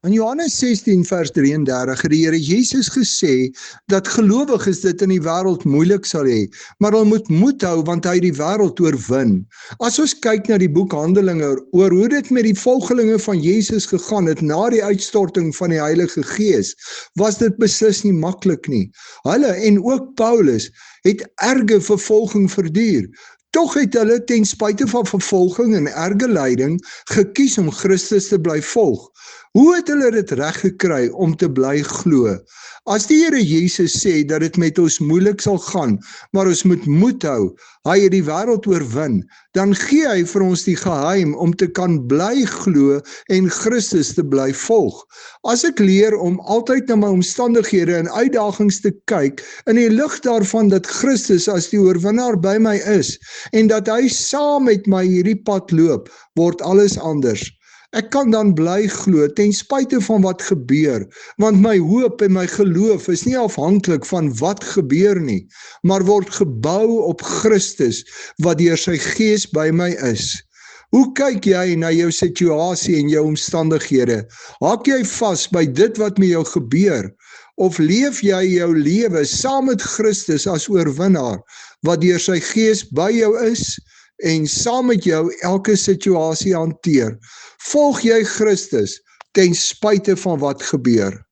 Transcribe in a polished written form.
In Johannes 16 vers 33 het die Here Jesus gesê dat gelowiges dit in die wêreld moeilik sal hê, maar hulle moet moed hou want hy die wêreld oorwin. As ons kyk na die boek Handelinge oor hoe dit met die volgelinge van Jesus gegaan het na die uitstorting van die Heilige Gees, was dit beslis nie maklik nie. Hulle en ook Paulus het erge vervolging verduur. Tog het hulle ten spyte van vervolging en erge lyding gekies om Christus te bly volg. Hoe het hulle dit reg gekry om te bly glo? As die Here Jesus sê dat dit met ons moeilik sal gaan, maar ons moet moed hou, hy het die wêreld oorwin, dan gee hy vir ons die geheim om te kan bly glo en Christus te bly volg. As ek leer om altyd na my omstandighede en uitdagings te kyk, in die lig daarvan dat Christus as die oorwinnaar by my is, en dat hy saam met my hierdie pad loop, word alles anders. Ek kan dan bly glo ten spyte van wat gebeur, want my hoop en my geloof is nie afhanklik van wat gebeur nie, maar word gebou op Christus wat deur sy Gees by my is. Hoe kyk jy na jou situasie en jou omstandighede? Haak jy vas by dit wat met jou gebeur? Of leef jy jou lewe saam met Christus as oorwinnaar, wat deur sy Gees by jou is en saam met jou elke situasie hanteer? Volg jy Christus ten spyte van wat gebeur?